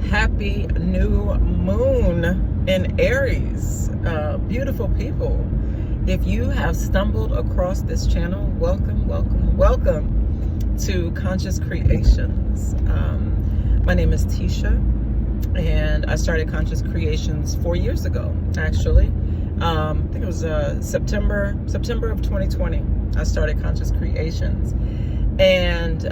Happy new moon in Aries. Beautiful people. If you have stumbled across this channel, welcome to Conscious Creations. My name is Tisha, and I started Conscious Creations 4 years ago, actually. I think it was September of 2020. I started Conscious Creations. And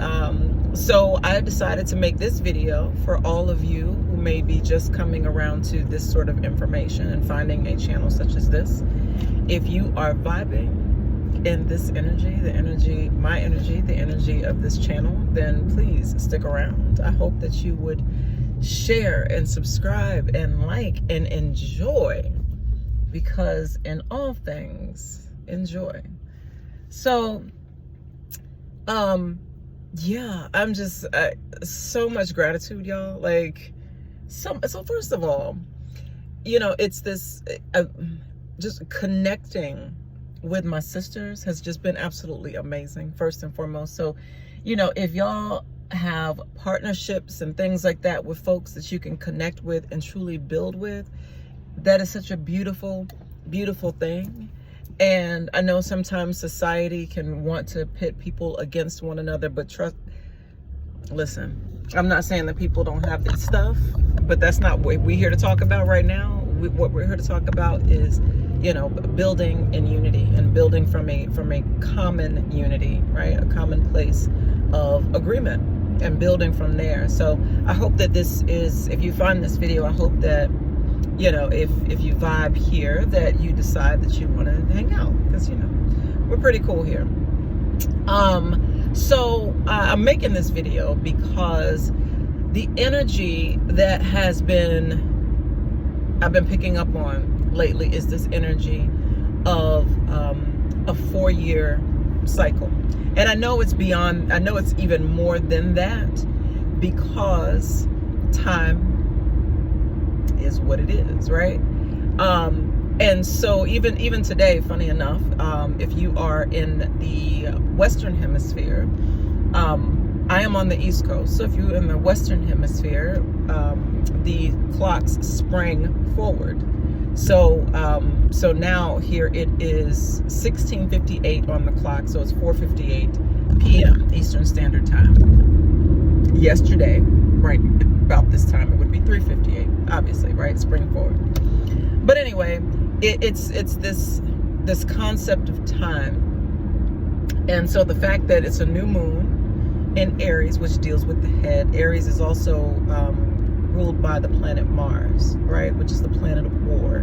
so I decided to make this video for all of you who may be just coming around to this sort of information and finding a channel such as this. If you are vibing in this energy, the energy of this channel, then please stick around. I hope that you would share and subscribe and like and enjoy, because in all things, enjoy. So, yeah, I'm just so much gratitude, y'all. Like, so first of all, you know, it's this just connecting with my sisters has just been absolutely amazing, first and foremost. So, you know, if y'all have partnerships and things like that with folks that you can connect with and truly build with, that is such a beautiful thing. And I know sometimes society can want to pit people against one another, but listen, I'm not saying that people don't have this stuff, but that's not what we're here to talk about right now. What we're here to talk about is, you know, building in unity and building from a common unity, right? A common place of agreement and building from there. So I hope that this is, if you find this video, I hope that, you know, if you vibe here, that you decide that you want to hang out, because, you know, we're pretty cool here. So I'm making this video because the energy that I've been picking up on lately is this energy of a 4-year cycle. And I know it's even more than that, because time is what it is, right? And so even today, funny enough, if you are in the Western Hemisphere, I am on the East Coast. So if you're in the Western Hemisphere, the clocks sprang forward. So now here it is 16:58 on the clock. So it's 4:58 p.m. Eastern Standard Time. Yesterday, right about this time, it would be 3:58, obviously, right? Spring forward. But anyway, it's this concept of time. And so the fact that it's a new moon in Aries, which deals with the head. Aries is also ruled by the planet Mars, right? Which is the planet of war.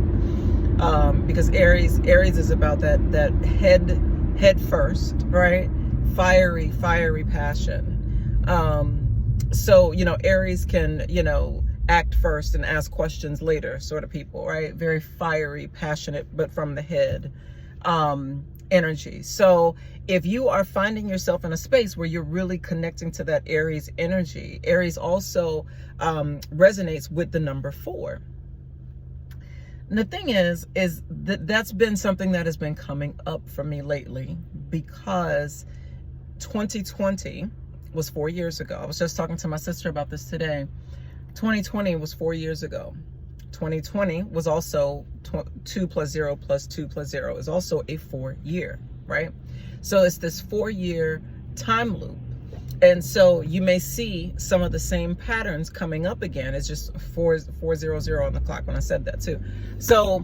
Because Aries is about that head first, right? Fiery passion. So, you know, Aries can, you know, act first and ask questions later sort of people, right? Very fiery, passionate, but from the head energy. So if you are finding yourself in a space where you're really connecting to that Aries energy, Aries also resonates with the number 4. And the thing is that's been something that has been coming up for me lately, because 2020 was 4 years ago. I was just talking to my sister about this today. 2020 was 4 years ago. 2020 was also 2 plus 0 plus 2 plus 0 is also a 4-year, right? So it's this 4-year time loop. And so you may see some of the same patterns coming up again. It's just 400 on the clock when I said that too. So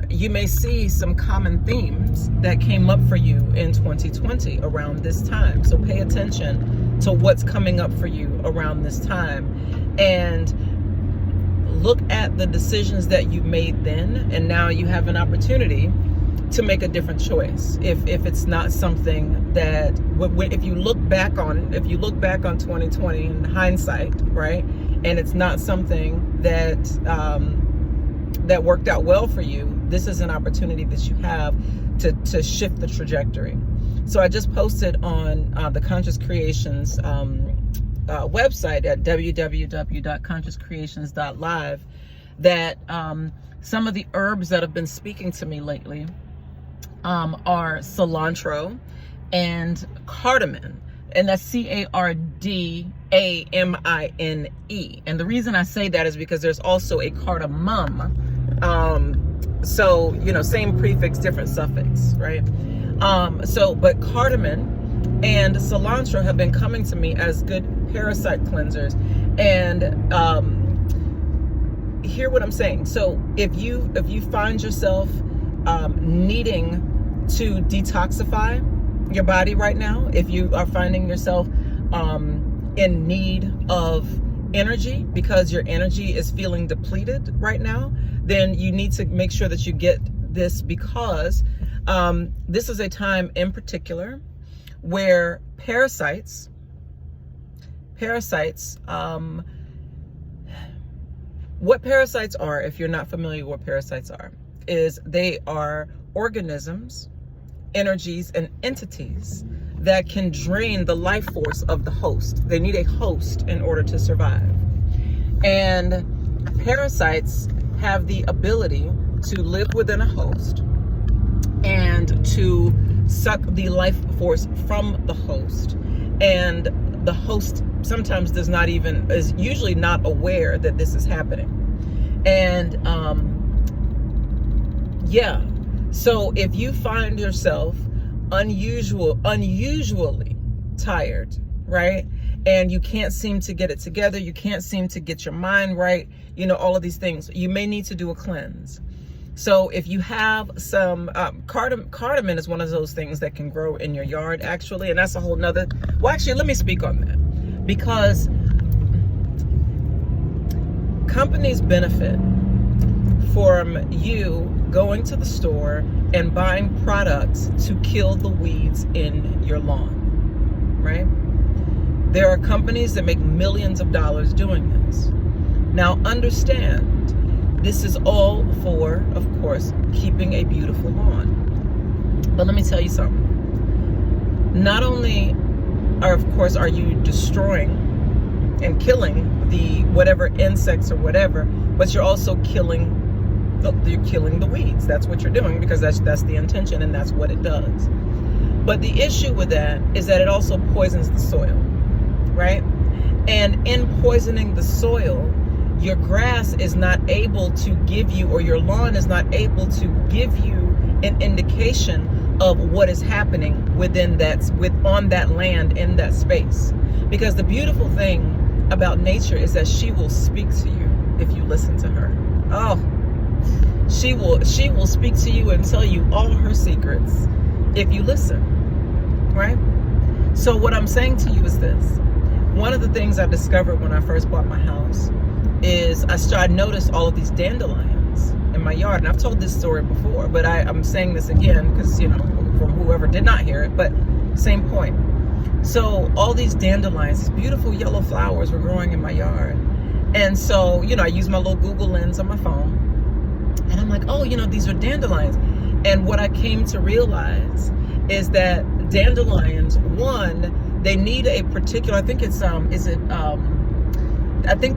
you may see some common themes that came up for you in 2020 around this time. So pay attention to what's coming up for you around this time, and look at the decisions that you made then, and now you have an opportunity to make a different choice. If it's not something that, if you look back on 2020 in hindsight, right, and it's not something that that worked out well for you, this is an opportunity that you have to shift the trajectory. So I just posted on the Conscious Creations website at www.consciouscreations.live that some of the herbs that have been speaking to me lately are cilantro and cardamine. and that's cardamine. And the reason I say that is because there's also a cardamom. So, you know, same prefix, different suffix, right? But cardamine and cilantro have been coming to me as good parasite cleansers. And hear what I'm saying. So if you find yourself needing to detoxify your body right now, if you are finding yourself in need of energy because your energy is feeling depleted right now, then you need to make sure that you get this, because this is a time in particular where parasites, what parasites are, if you're not familiar with what parasites are, is they are organisms, energies, and entities that can drain the life force of the host. They need a host in order to survive. And parasites have the ability to live within a host and to suck the life force from the host. And the host sometimes is usually not aware that this is happening. And so if you find yourself unusually tired, right? And you can't seem to get it together, you can't seem to get your mind right, you know, all of these things, you may need to do a cleanse. So if you have some cardamine is one of those things that can grow in your yard, actually, and that's a whole nother, well, actually, let me speak on that, because companies benefit from you going to the store and buying products to kill the weeds in your lawn, right? There are companies that make millions of dollars doing this. Now understand, this is all for, of course, keeping a beautiful lawn. But let me tell you something. Not only are you destroying and killing the whatever insects or whatever, but you're also killing the weeds. That's what you're doing, because that's the intention, and that's what it does. But the issue with that is that it also poisons the soil, right? And in poisoning the soil, your grass is not able to give you, or your lawn is not able to give you an indication of what is happening on that land, in that space. Because the beautiful thing about nature is that she will speak to you if you listen to her. Oh, she will speak to you and tell you all her secrets if you listen, right? So what I'm saying to you is this. One of the things I discovered when I first bought my house is I noticed all of these dandelions in my yard. And I've told this story before, but I'm saying this again because, you know, from whoever did not hear it, but same point. So all these dandelions, these beautiful yellow flowers were growing in my yard. And so, you know, I use my little Google lens on my phone, and I'm like, oh, you know, these are dandelions. And what I came to realize is that dandelions, one, they need a particular, I think they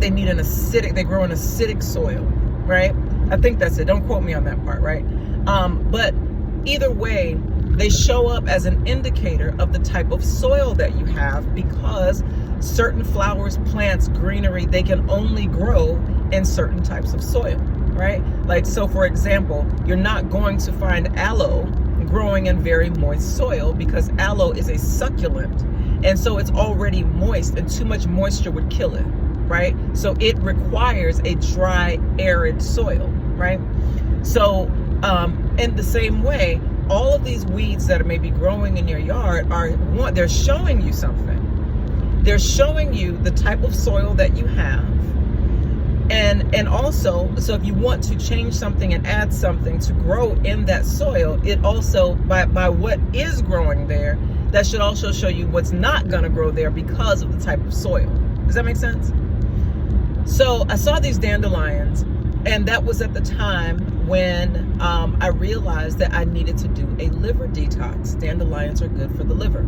need an acidic, they grow in acidic soil, right? I think that's it. Don't quote me on that part, right? But either way, they show up as an indicator of the type of soil that you have, because certain flowers, plants, greenery, they can only grow in certain types of soil, right? Like, so for example, you're not going to find aloe growing in very moist soil, because aloe is a succulent, and so it's already moist, and too much moisture would kill it, right? So it requires a dry, arid soil, right? So in the same way, all of these weeds that are maybe growing in your yard they're showing you something. They're showing you the type of soil that you have. And also, so if you want to change something and add something to grow in that soil, it also, by what is growing there, that should also show you what's not going to grow there because of the type of soil. Does that make sense? So I saw these dandelions, and that was at the time when I realized that I needed to do a liver detox. Dandelions are good for the liver.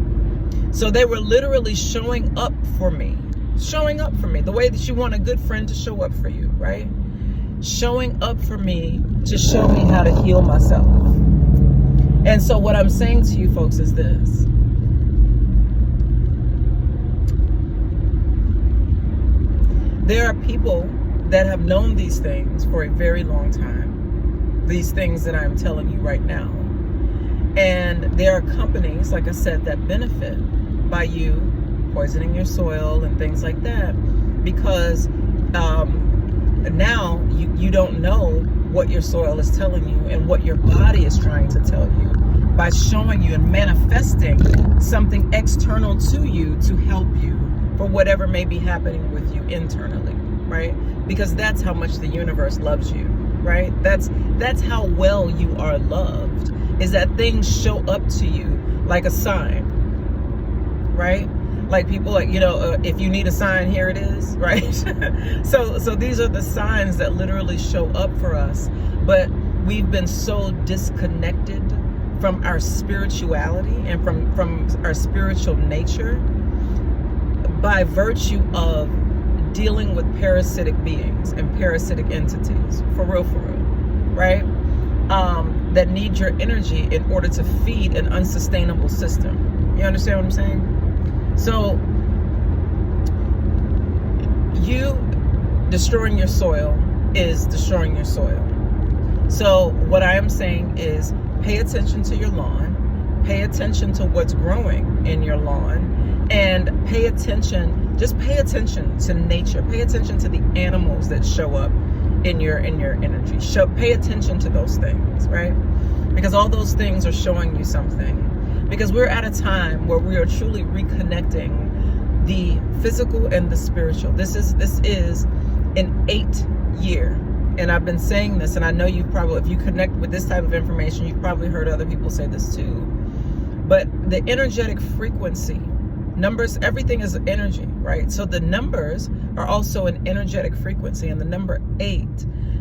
So they were literally showing up for me, the way that you want a good friend to show up for you, right? Showing up for me to show me how to heal myself. And so what I'm saying to you folks is this. there are people that have known these things for a very long time, these things that I'm telling you right now. And there are companies, like I said, that benefit by you poisoning your soil and things like that, because now you don't know what your soil is telling you and what your body is trying to tell you by showing you and manifesting something external to you to help you for whatever may be happening with you internally, right? Because that's how much the universe loves you, right? That's how well you are loved, is that things show up to you like a sign, right? Like people, like, if you need a sign, here it is, right? So these are the signs that literally show up for us. But we've been so disconnected from our spirituality and from our spiritual nature by virtue of dealing with parasitic beings and parasitic entities, for real, right? That need your energy in order to feed an unsustainable system. You understand what I'm saying? So you destroying your soil is destroying your soil. So what I am saying is pay attention to your lawn, pay attention to what's growing in your lawn, and pay attention to nature, pay attention to the animals that show up in your energy. Pay attention to those things, right? Because all those things are showing you something. Because we're at a time where we are truly reconnecting the physical and the spiritual. This is an 8th year. And I've been saying this, and I know you've probably, if you connect with this type of information, you've probably heard other people say this too. But the energetic frequency, numbers, everything is energy, right? So the numbers are also an energetic frequency. And the number 8,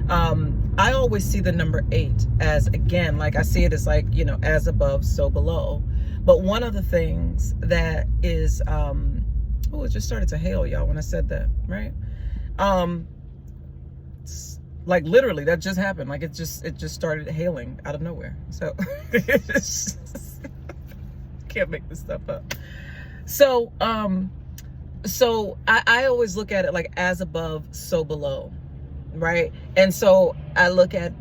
I always see the number 8 as, again, like I see it as like, as above, so below. But one of the things that is, it just started to hail, y'all, when I said that, right? Like literally, that just happened. Like it just started hailing out of nowhere. So can't make this stuff up. So I always look at it like as above, so below, right? And so I look at,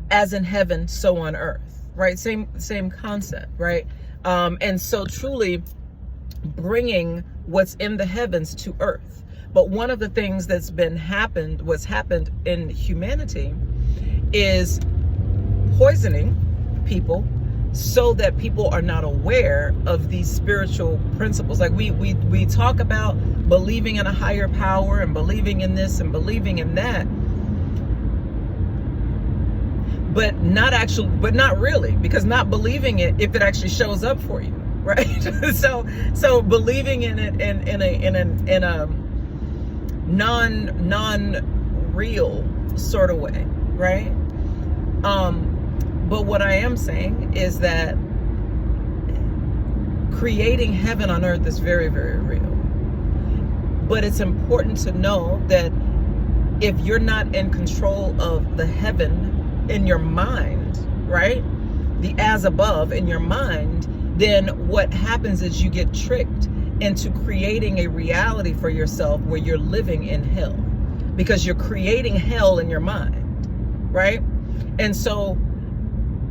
as in heaven, so on earth. Right, same concept, right? And so truly bringing what's in the heavens to earth. But one of the things what's happened in humanity is poisoning people so that people are not aware of these spiritual principles. Like we talk about believing in a higher power and believing in this and believing in that. But not really, because not believing it if it actually shows up for you, right? so believing in it in a non-real sort of way, right? But what I am saying is that creating heaven on earth is very, very real. But it's important to know that if you're not in control of the heaven in your mind, right? The as above in your mind, then what happens is you get tricked into creating a reality for yourself where you're living in hell, because you're creating hell in your mind, right? And so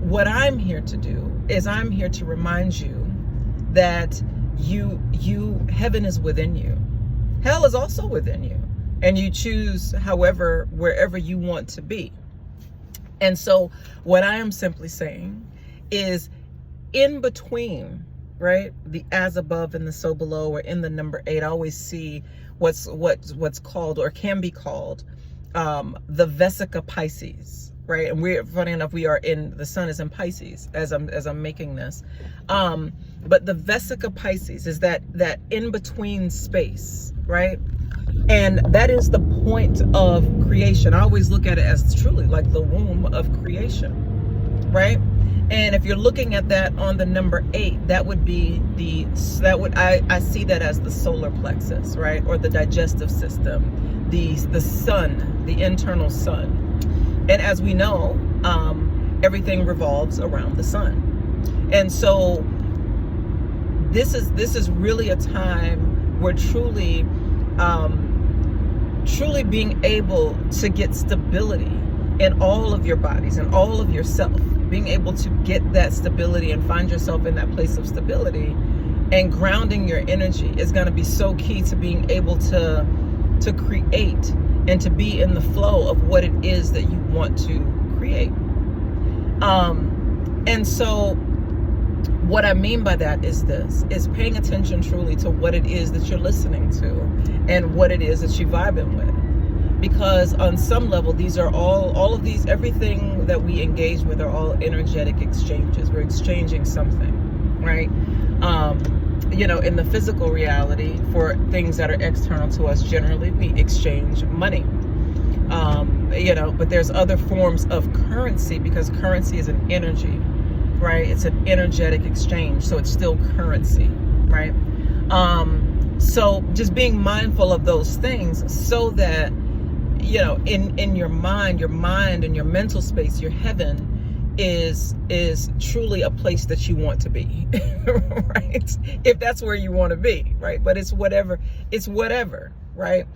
what I'm here to do is I'm here to remind you that heaven is within you. Hell is also within you, and you choose wherever you want to be. And so what I am simply saying is in between, right, the as above and the so below, or in the number 8, I always see what's called, or can be called, the Vesica Pisces, right? And we're, funny enough, the sun is in Pisces as I'm making this. But the Vesica Pisces is that in between space, right? And that is the point of creation. I always look at it as truly like the womb of creation, right? And if you're looking at that on the number 8, that would be I see that as the solar plexus, right? Or the digestive system, the sun, the internal sun. And as we know, everything revolves around the sun. And so this is really a time where truly truly being able to get stability in all of your bodies and all of yourself, being able to get that stability and find yourself in that place of stability and grounding your energy is going to be so key to being able to create and to be in the flow of what it is that you want to create. And so what I mean by that is paying attention truly to what it is that you're listening to and what it is that you're vibing with. Because on some level, these are all of these, everything that we engage with are all energetic exchanges. We're exchanging something, right? In the physical reality, for things that are external to us, generally we exchange money. But there's other forms of currency, because currency is an energy, right? It's an energetic exchange, so it's still currency, right? So just being mindful of those things so that, in your mind and your mental space, your heaven is truly a place that you want to be, right? If that's where you want to be, right? But it's whatever, right?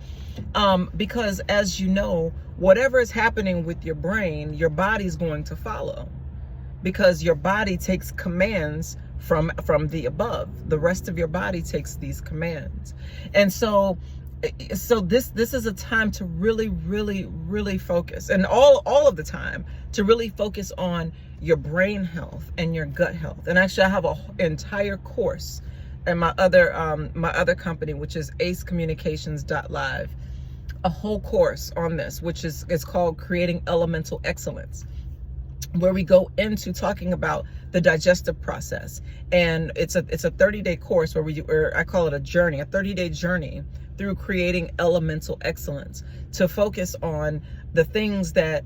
Because as you know, whatever is happening with your brain, your body's going to follow, because your body takes commands from the above. The rest of your body takes these commands. And so this is a time to really, really, really focus, and all of the time to really focus on your brain health and your gut health. And actually, I have an entire course in my other company, which is acecommunications.live, a whole course on this, which is called Creating Elemental Excellence, where we go into talking about the digestive process. And it's a 30-day course where I call it a journey, a 30-day journey through creating elemental excellence, to focus on the things that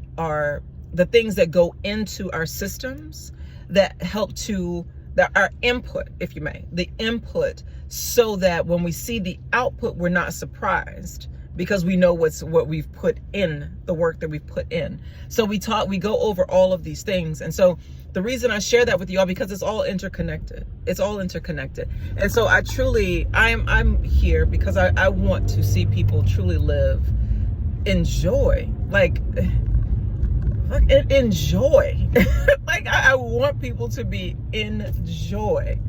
go into our systems that our input, if you may, the input, so that when we see the output, we're not surprised, because we know what we've put in, the work that we've put in. So we go over all of these things. And so the reason I share that with you all, because it's all interconnected. It's all interconnected. And so I'm here because I want to see people truly live in joy, like enjoy. Like I want people to be in joy,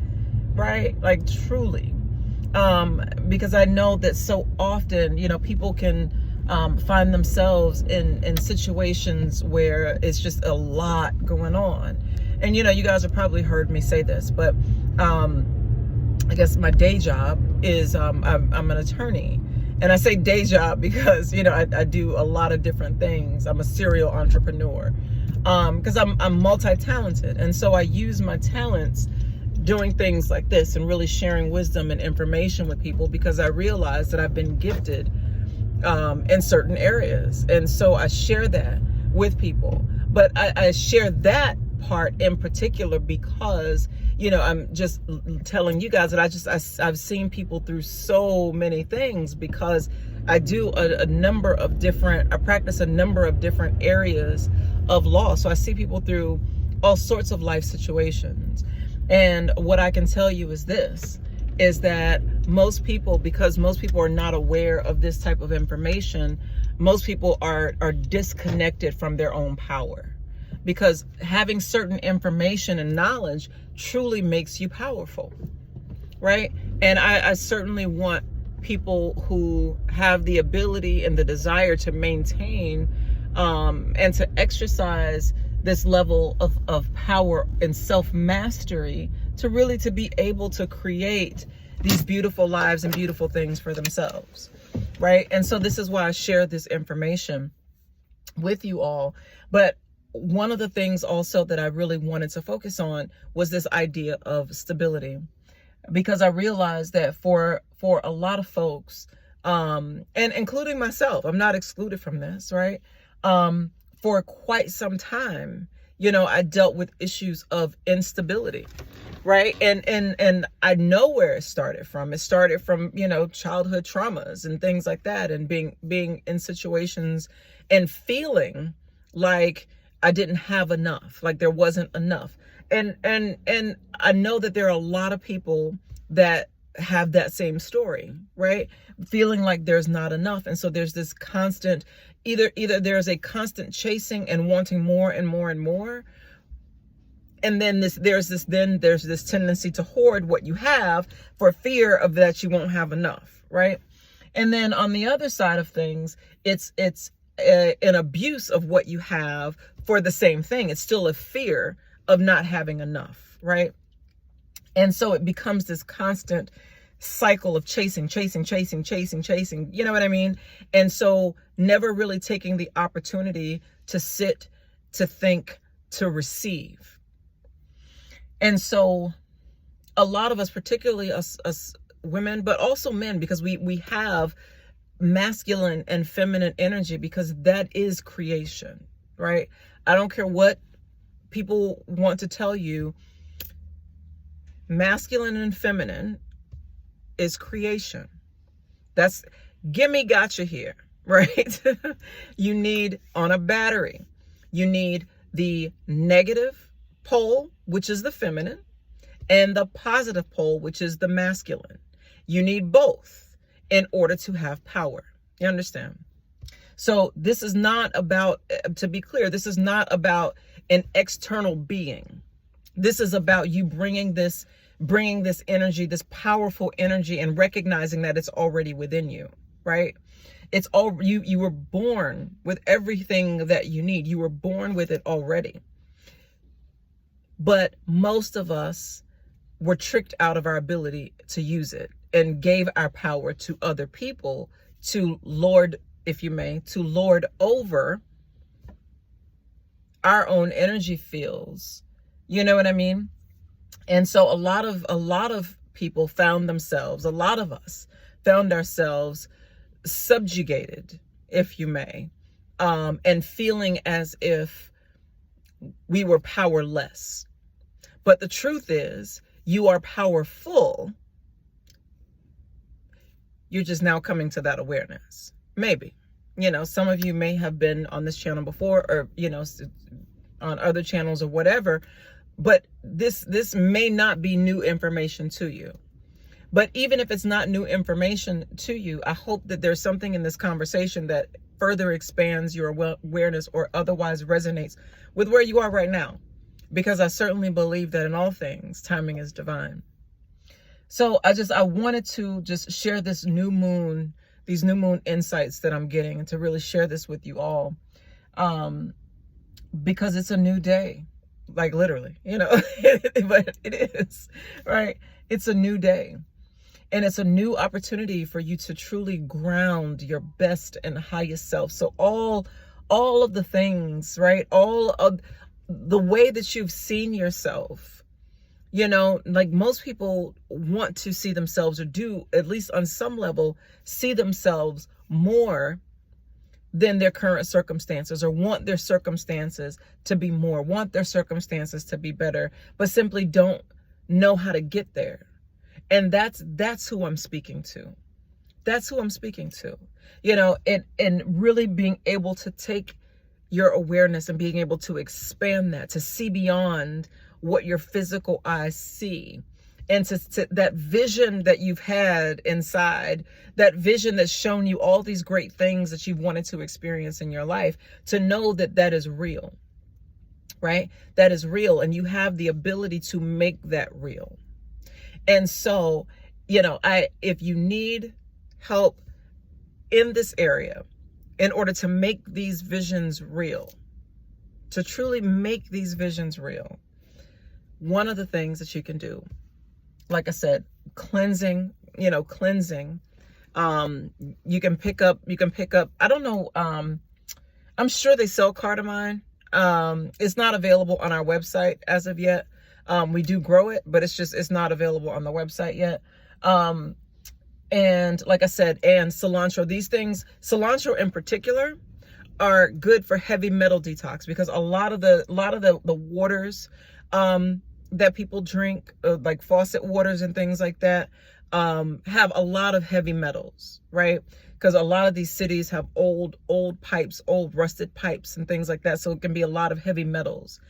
right? Like truly. Because I know that so often, people can find themselves in situations where it's just a lot going on. And, you guys have probably heard me say this, but I guess my day job is I'm an attorney. And I say day job because, I do a lot of different things. I'm a serial entrepreneur because I'm multi-talented. And so I use my talents doing things like this and really sharing wisdom and information with people, because I realize that I've been gifted in certain areas. And so I share that with people. But I share that part in particular because, I'm just telling you guys that I've seen people through so many things, because I do I practice a number of different areas of law. So I see people through all sorts of life situations. And what I can tell you is that most people, because most people are not aware of this type of information, most people are disconnected from their own power, because having certain information and knowledge truly makes you powerful, right? And I certainly want people who have the ability and the desire to maintain and to exercise this level of power and self-mastery to be able to create these beautiful lives and beautiful things for themselves, right? And so this is why I share this information with you all. But one of the things also that I really wanted to focus on was this idea of stability, because I realized that for a lot of folks, and including myself, I'm not excluded from this, right? For quite some time, I dealt with issues of instability, right? And I know where it started from. It started from, childhood traumas and things like that, and being in situations and feeling like I didn't have enough, like there wasn't enough. And I know that there are a lot of people that have that same story, right? Feeling like there's not enough. And so there's this constant, either there's a constant chasing and wanting more and more and more. And then there's this tendency to hoard what you have for fear of that you won't have enough, right? And then on the other side of things, it's an abuse of what you have for the same thing. It's still a fear of not having enough, right? And so it becomes this constant cycle of chasing. You know what I mean? And so never really taking the opportunity to sit, to think, to receive. And so a lot of us, particularly us women, but also men, because we have masculine and feminine energy, because that is creation, right? I don't care what people want to tell you. Masculine and feminine is creation. That's gimme gotcha here, right? You need, on a battery, you need the negative pole, which is the feminine, and the positive pole, which is the masculine. You need both in order to have power. You understand? So this is not about, to be clear, this is not about an external being. This is about you bringing this energy, this powerful energy, and recognizing that it's already within you, right? It's all, you were born with everything that you need. You were born with it already. But most of us were tricked out of our ability to use it and gave our power to other people to lord, if you may, to lord over our own energy fields. You know what I mean? And so a lot of people found themselves, a lot of us found ourselves subjugated, if you may, and feeling as if we were powerless. But the truth is, you are powerful. You're just now coming to that awareness. Maybe, you know, some of you may have been on this channel before, or, you know, on other channels or whatever, but this may not be new information to you. But even if it's not new information to you, I hope that there's something in this conversation that further expands your awareness or otherwise resonates with where you are right now. Because I certainly believe that in all things, timing is divine. So I wanted to just share this new moon, these new moon insights that I'm getting, and to really share this with you all. Because it's a new day. Like literally, you know, but it is, right? It's a new day. And it's a new opportunity for you to truly ground your best and highest self. So all of the things, right? All of the way that you've seen yourself, you know, like most people want to see themselves, or do, at least on some level, see themselves more than their current circumstances, or want their circumstances to be more, want their circumstances to be better, but simply don't know how to get there. And that's who I'm speaking to. That's who I'm speaking to. You know, and really being able to take your awareness and being able to expand that, to see beyond what your physical eyes see. And to that vision that you've had inside, that vision that's shown you all these great things that you've wanted to experience in your life, to know that that is real, right? That is real, and you have the ability to make that real. And so, you know, if you need help in this area, in order to make these visions real, to truly make these visions real, one of the things that you can do, like I said, cleansing, you know, cleansing. You can pick up, I don't know, I'm sure they sell cardamine. It's not available on our website as of yet. We do grow it, but it's not available on the website yet. And like I said, and cilantro, these things, cilantro in particular, are good for heavy metal detox, because a lot of the waters, that people drink, like faucet waters and things like that, have a lot of heavy metals, right? Because a lot of these cities have old pipes, old rusted pipes and things like that. So it can be a lot of heavy metals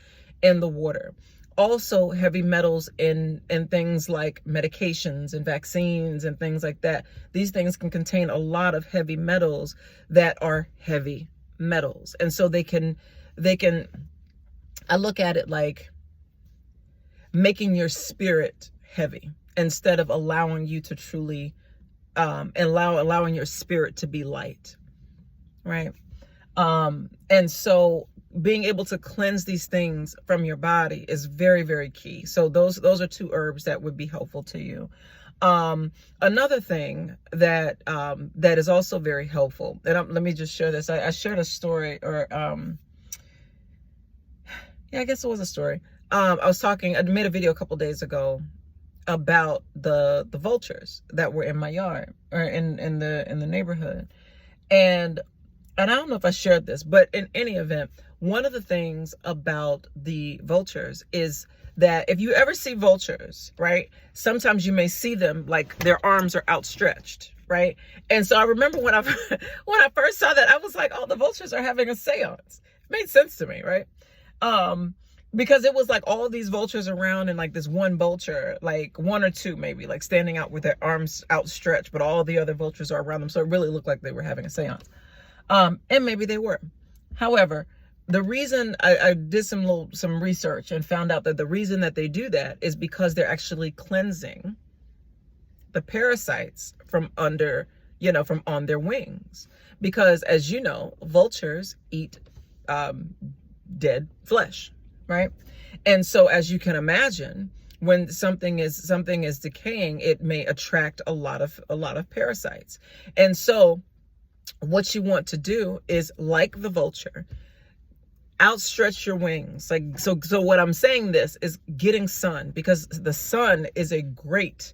in the water. also heavy metals in things like medications and vaccines and things like that. These things can contain a lot of heavy metals that are heavy metals. And so they can, I look at it like making your spirit heavy instead of allowing you to truly, allowing your spirit to be light. Right. And so being able to cleanse these things from your body is very, very key. So those are two herbs that would be helpful to you. Another thing that that is also very helpful, and let me just share this. I shared a story, or yeah, I guess it was a story. I made a video a couple days ago about the vultures that were in my yard, or in the neighborhood, and I don't know if I shared this, but in any event, one of the things about the vultures is that if you ever see vultures, right, sometimes you may see them like their arms are outstretched, right? And so I remember when I first saw that, I was like, oh, the vultures are having a seance. It made sense to me, right? Because it was like all these vultures around, and like this one vulture, like one or two maybe, like standing out with their arms outstretched, but all the other vultures are around them. So it really looked like they were having a seance. And maybe they were. However, the reason I did some research and found out that the reason that they do that is because they're actually cleansing the parasites from under, from on their wings. Because as you know, vultures eat dead flesh, right? And so as you can imagine, when something is decaying, it may attract a lot of parasites. And so what you want to do is, like the vulture, outstretch your wings. Like, so what I'm saying this is getting sun, because the sun is a great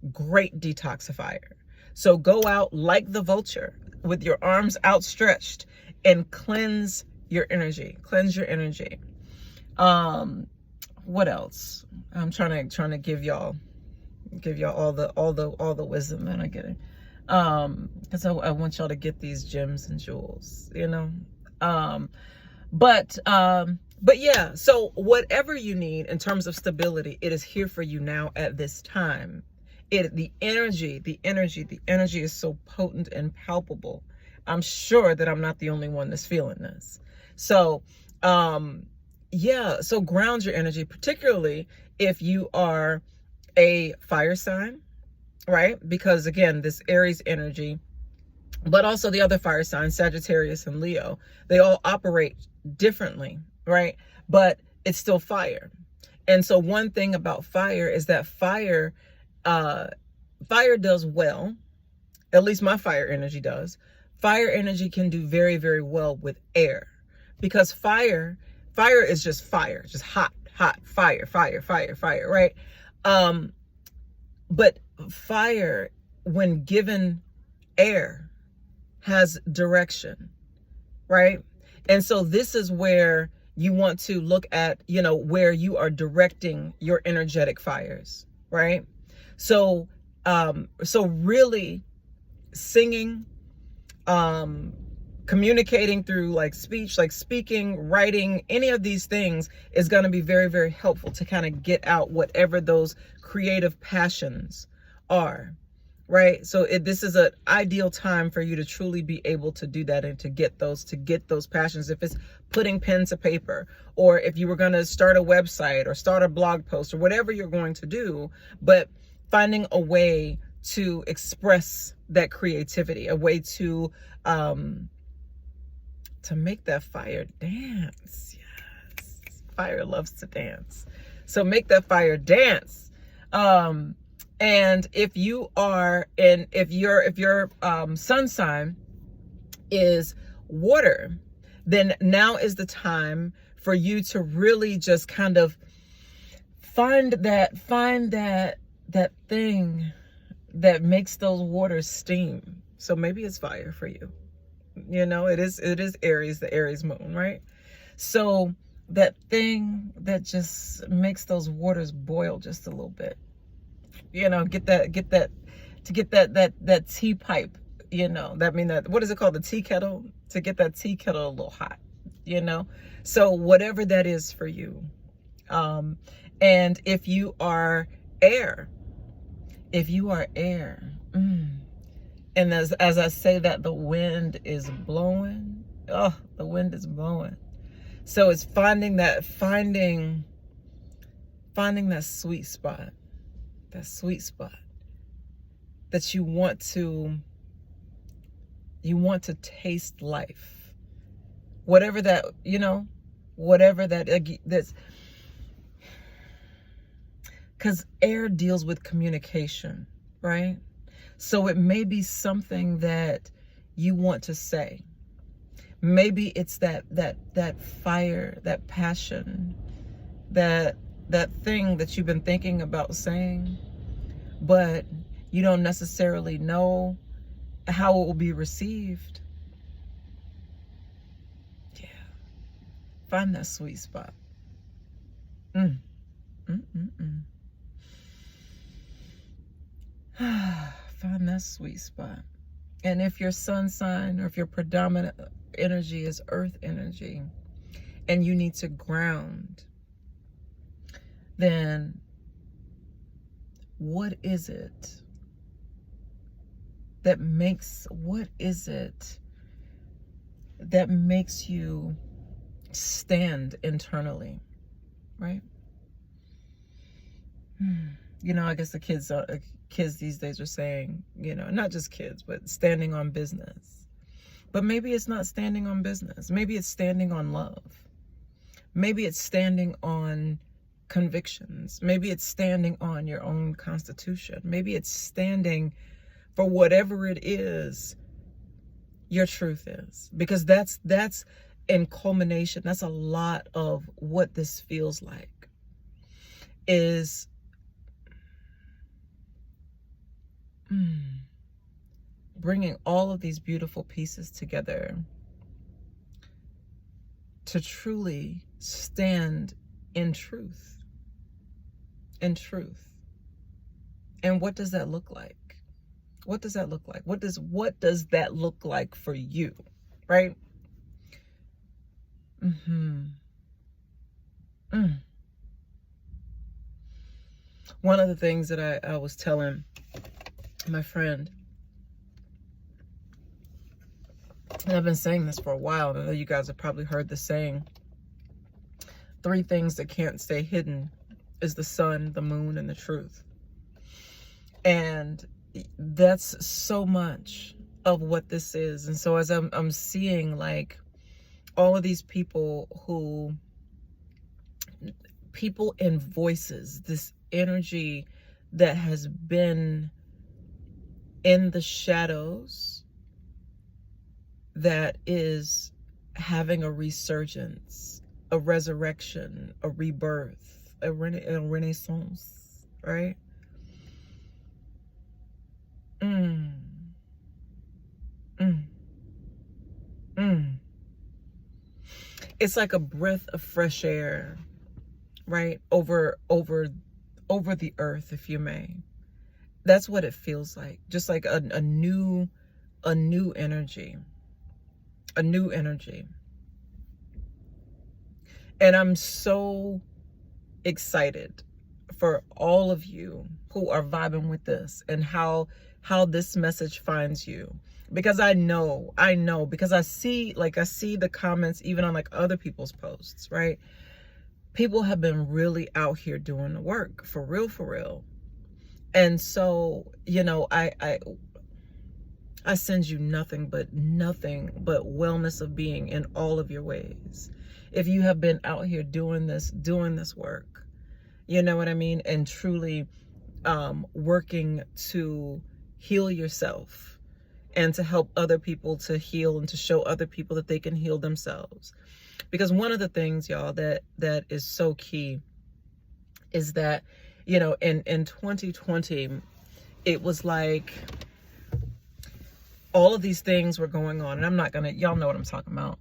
detoxifier. So go out like the vulture with your arms outstretched and cleanse your energy. What else? I'm trying to give y'all all the wisdom that I'm getting. Because I want y'all to get these gems and jewels, But yeah, so whatever you need in terms of stability, it is here for you now at this time. The energy is so potent and palpable. I'm sure that I'm not the only one that's feeling this. So, yeah, so ground your energy, particularly if you are a fire sign, right? Because again, this Aries energy, but also the other fire signs, Sagittarius and Leo, they all operate differently, right? But it's still fire. And so one thing about fire is that fire does well, at least my fire energy does. Fire energy can do very, very well with air, because fire is just fire, just hot fire, right? But fire, when given air, has direction, right? And so this is where you want to look at, where you are directing your energetic fires, right? So, really singing, communicating through like speech, like speaking, writing, any of these things is going to be very, very helpful to kind of get out whatever those creative passions are, right? So this is an ideal time for you to truly be able to do that and to get those passions. If it's putting pen to paper, or if you were going to start a website or start a blog post or whatever you're going to do, but finding a way to express that creativity, a way to make that fire dance. Yes, fire loves to dance. So make that fire dance. And if your sun sign is water, then now is the time for you to really just kind of find that thing that makes those waters steam. So maybe it's fire for you. It is Aries, the Aries moon, right? So that thing that just makes those waters boil just a little bit. Get that tea pipe, what is it called? The tea kettle, to get that tea kettle a little hot, so whatever that is for you. And if you are air, and as I say that, the wind is blowing. Oh, the wind is blowing. So it's finding that sweet spot, that you want to taste life, whatever that, that's, because air deals with communication, right? So it may be something that you want to say. Maybe it's that fire, that passion, that thing that you've been thinking about saying, but you don't necessarily know how it will be received. Yeah. Find that sweet spot. Find that sweet spot. And if your sun sign, or if your predominant energy is earth energy, and you need to ground, then what is it that makes you stand internally, right? I guess the kids these days are saying, not just kids, but standing on business. But maybe it's not standing on business. Maybe it's standing on love. Maybe it's standing on convictions. Maybe it's standing on your own constitution. Maybe it's standing for whatever it is your truth is. Because that's in culmination, that's a lot of what this feels like, is bringing all of these beautiful pieces together to truly stand in truth. And what does that look like? What does that look like? What does that look like for you, right? One of the things that I was telling my friend, and I've been saying this for a while, and I know you guys have probably heard the saying, 3 things that can't stay hidden is the sun, the moon, and the truth. And that's so much of what this is. And so as I'm seeing, like, all of these people in voices, this energy that has been in the shadows, that is having a resurgence, a resurrection, a rebirth, a renaissance, right? It's like a breath of fresh air, right? Over the earth, if you may. That's what it feels like. Just like a new energy. A new energy. And I'm so excited for all of you who are vibing with this, and how this message finds you. Because I know, because I see the comments even on like other people's posts, right? People have been really out here doing the work, for real. And so, I send you nothing but wellness of being in all of your ways. If you have been out here doing this work, you know what I mean? And truly working to heal yourself, and to help other people to heal, and to show other people that they can heal themselves. Because one of the things, y'all, that is so key is that, in 2020, it was like all of these things were going on, and I'm not gonna, y'all know what I'm talking about.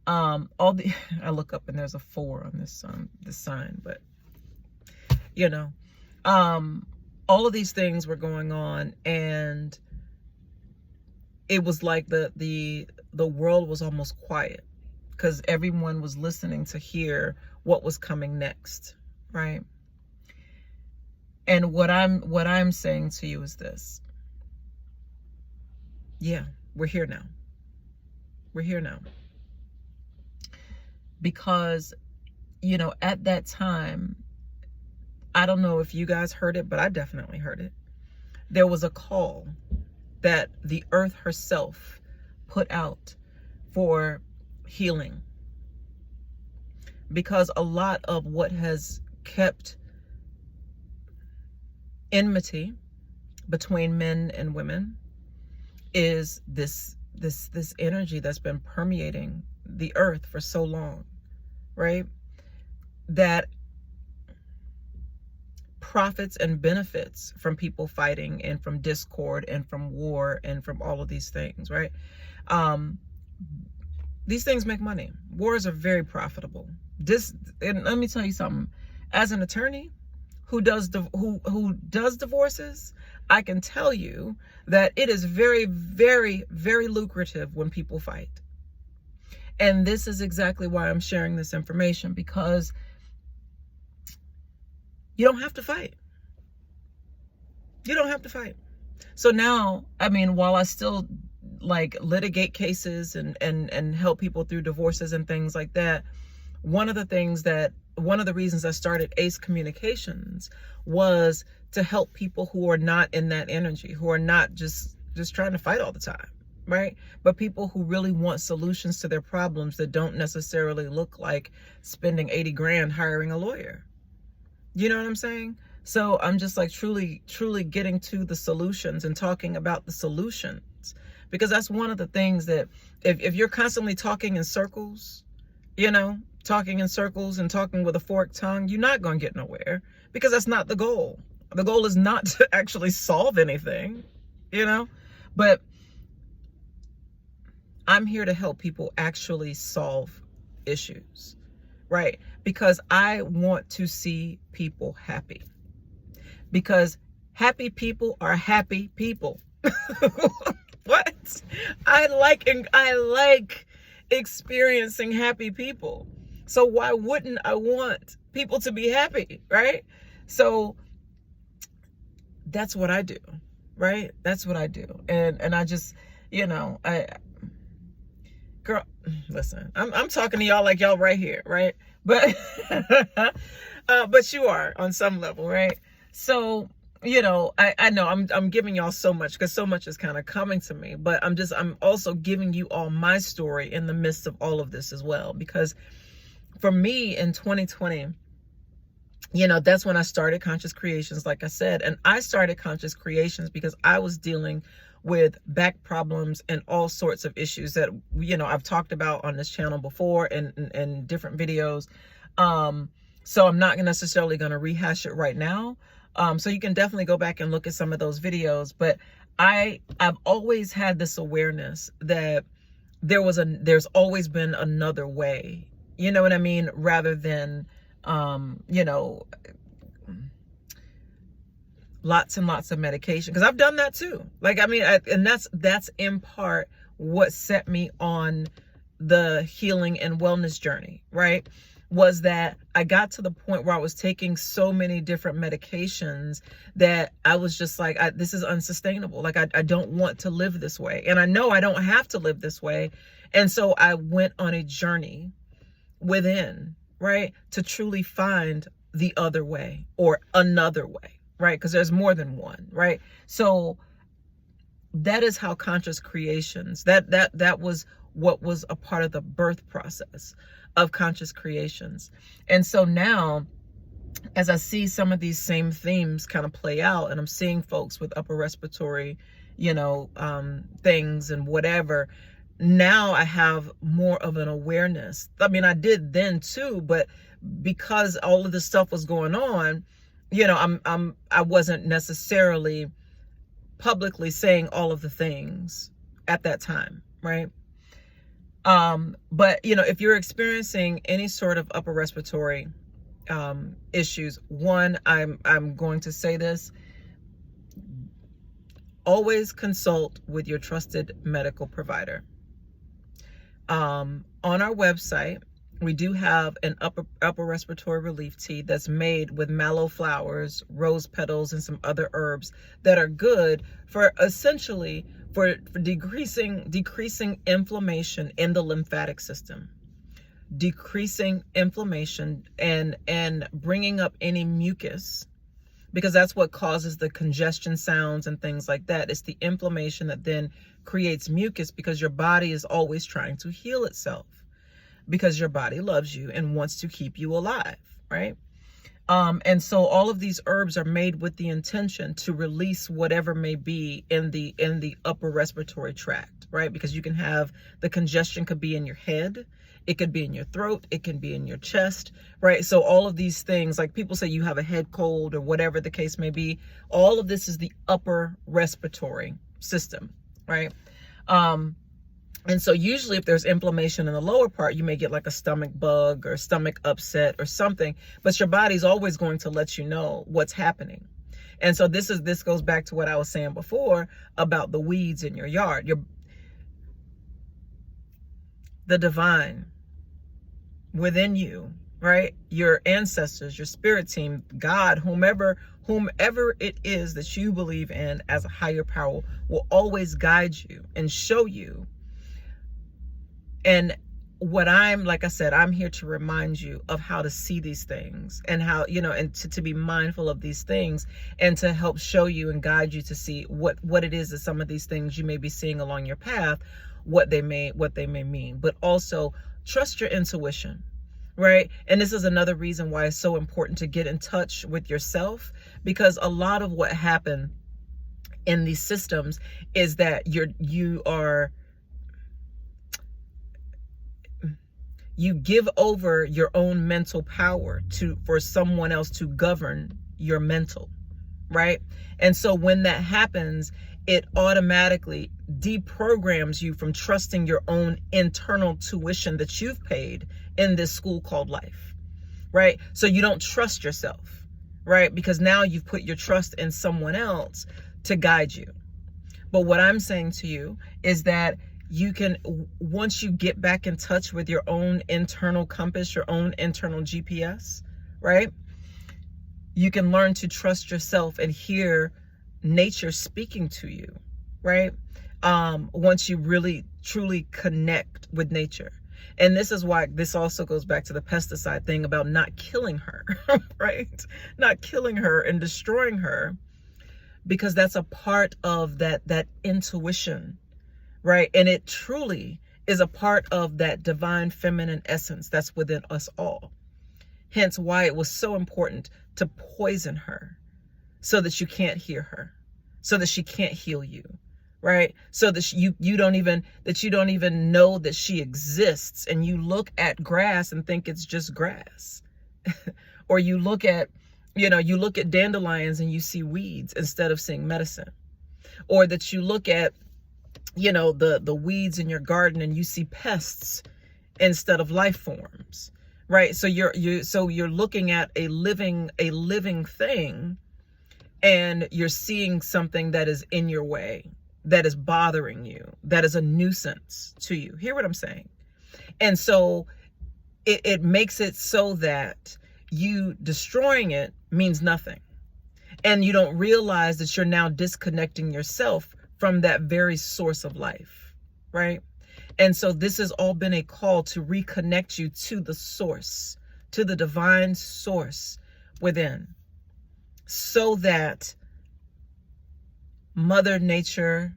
I look up and there's a 4 on this sign, but all of these things were going on, and it was like the world was almost quiet, because everyone was listening to hear what was coming next, right? And what I'm saying to you is this. Yeah, we're here now. We're here now. Because, you know, at that time, I don't know if you guys heard it, but I definitely heard it. There was a call that the earth herself put out for healing. Because a lot of what has kept enmity between men and women is this energy that's been permeating the earth for so long, right? That profits and benefits from people fighting and from discord and from war and from all of these things, right? These things make money. Wars are very profitable. And let me tell you something. As an attorney who does divorces, I can tell you that it is very, very, very lucrative when people fight. And this is exactly why I'm sharing this information, because you don't have to fight. You don't have to fight. So now, I mean, while I still like litigate cases and help people through divorces and things like that, one of the reasons I started ACE Communications was to help people who are not in that energy, who are not just trying to fight all the time, right? But people who really want solutions to their problems that don't necessarily look like spending 80 grand hiring a lawyer. You know what I'm saying? So I'm just like truly getting to the solutions and talking about the solutions, because that's one of the things that if you're constantly talking in circles, you know, talking in circles and talking with a forked tongue, you're not going to get nowhere, because that's not the goal. The goal is not to actually solve anything, you know, but I'm here to help people actually solve issues, right? Because I want to see people happy, because happy people are happy people. What? I like experiencing happy people. So why wouldn't I want people to be happy, right? So that's what I do, right? That's what I do. And I just, you know, girl, listen, I'm talking to y'all like y'all right here, right? But but you are on some level, right? So, you know, I know I'm giving y'all so much, because so much is kind of coming to me, but I'm also giving you all my story in the midst of all of this as well. Because for me in 2020, you know, that's when I started Conscious Creations, like I said. And I started Conscious Creations because I was dealing with back problems and all sorts of issues that, you know, I've talked about on this channel before and different videos. So I'm not necessarily going to rehash it right now. So you can definitely go back and look at some of those videos. But I've always had this awareness that there's always been another way. You know what I mean? Rather than, you know, lots and lots of medication. Because I've done that too. Like, I mean, and that's in part what set me on the healing and wellness journey, right? Was that I got to the point where I was taking so many different medications that I was just like, this is unsustainable. Like, I don't want to live this way. And I know I don't have to live this way. And so I went on a journey within, right, to truly find the other way or another way, right? Because there's more than one, right? So that is how Conscious Creations, that was what was a part of the birth process of Conscious Creations. And so now, as I see some of these same themes kind of play out, and I'm seeing folks with upper respiratory, you know, things and whatever, now I have more of an awareness. I mean, I did then too, but because all of this stuff was going on, you know, I wasn't necessarily publicly saying all of the things at that time, right? But you know, if you're experiencing any sort of upper respiratory issues, one, I'm going to say this: always consult with your trusted medical provider. On our website, We do have an upper respiratory relief tea that's made with mallow flowers, rose petals, and some other herbs that are good for essentially for decreasing inflammation in the lymphatic system, decreasing inflammation and bringing up any mucus, because that's what causes the congestion sounds and things like that. It's the inflammation that then creates mucus, because your body is always trying to heal itself, because your body loves you and wants to keep you alive, right? And so all of these herbs are made with the intention to release whatever may be in the upper respiratory tract, right? Because you can have the congestion could be in your head, it could be in your throat, it can be in your chest, right? So all of these things, like people say you have a head cold or whatever the case may be, all of this is the upper respiratory system, right? And so usually if there's inflammation in the lower part, you may get like a stomach bug or stomach upset or something, but your body's always going to let you know what's happening. And so this goes back to what I was saying before about the weeds in your yard. The divine within you, right? Your ancestors, your spirit team, God, whomever it is that you believe in as a higher power, will always guide you and show you. And like I said, I'm here to remind you of how to see these things and how, and to be mindful of these things, and to help show you and guide you to see what it is that some of these things you may be seeing along your path, what they may mean. But also trust your intuition, right? And this is another reason why it's so important to get in touch with yourself, because a lot of what happened in these systems is that you give over your own mental power for someone else to govern your mental, right? And so when that happens, it automatically deprograms you from trusting your own internal tuition that you've paid in this school called life, right? So you don't trust yourself, right? Because now you've put your trust in someone else to guide you. But what I'm saying to you is that you can, once you get back in touch with your own internal compass, your own internal GPS, right? You can learn to trust yourself and hear nature speaking to you, right? Once you really, truly connect with nature. And this is why this also goes back to the pesticide thing about not killing her, right? Not killing her and destroying her, because that's a part of that intuition, right? And it truly is a part of that divine feminine essence that's within us all. Hence why it was so important to poison her, so that you can't hear her, so that she can't heal you, right? So that you don't even know that she exists, and you look at grass and think it's just grass. Or you look at dandelions and you see weeds instead of seeing medicine. Or that you look at the weeds in your garden and you see pests instead of life forms, right? So you're looking at a living thing, and you're seeing something that is in your way, that is bothering you, that is a nuisance to you. Hear what I'm saying? And so it makes it so that you destroying it means nothing, and you don't realize that you're now disconnecting yourself from that very source of life, right? And so this has all been a call to reconnect you to the source, to the divine source within, so that Mother Nature,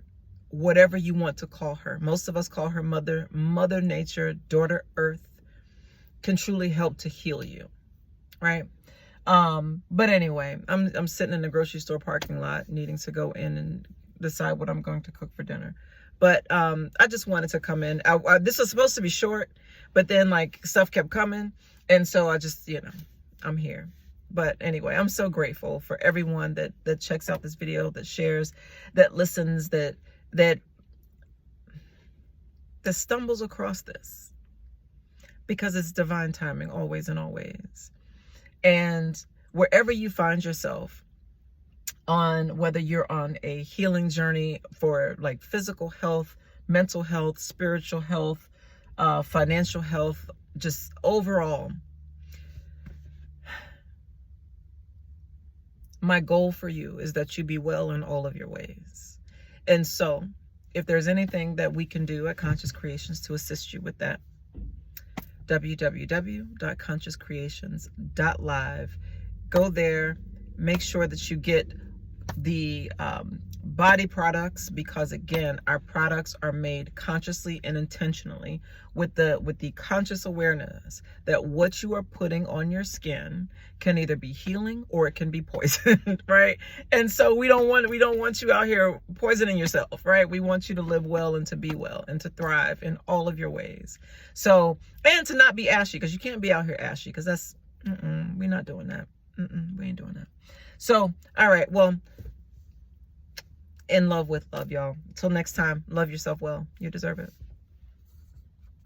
whatever you want to call her, most of us call her Mother Nature, Daughter Earth, can truly help to heal you, right? But anyway, I'm sitting in the grocery store parking lot, needing to go in and decide what I'm going to cook for dinner. But I just wanted to come in. This was supposed to be short, but then like stuff kept coming, and so I just, I'm here. But anyway, I'm so grateful for everyone that checks out this video, that shares, that listens, that stumbles across this, because it's divine timing, always and always. And wherever you find yourself, on whether you're on a healing journey for like physical health, mental health, spiritual health, financial health, just overall, my goal for you is that you be well in all of your ways. And so if there's anything that we can do at Conscious Creations to assist you with that, www.consciouscreations.live. Go there, make sure that you get the body products, because again, our products are made consciously and intentionally with the conscious awareness that what you are putting on your skin can either be healing or it can be poisoned, right? And so we don't want you out here poisoning yourself, right? We want you to live well and to be well and to thrive in all of your ways. So, and to not be ashy, because you can't be out here ashy, because that's we're not doing that. We ain't doing that. So, all right, well, in love with love, y'all. Until next time, love yourself well. You deserve it.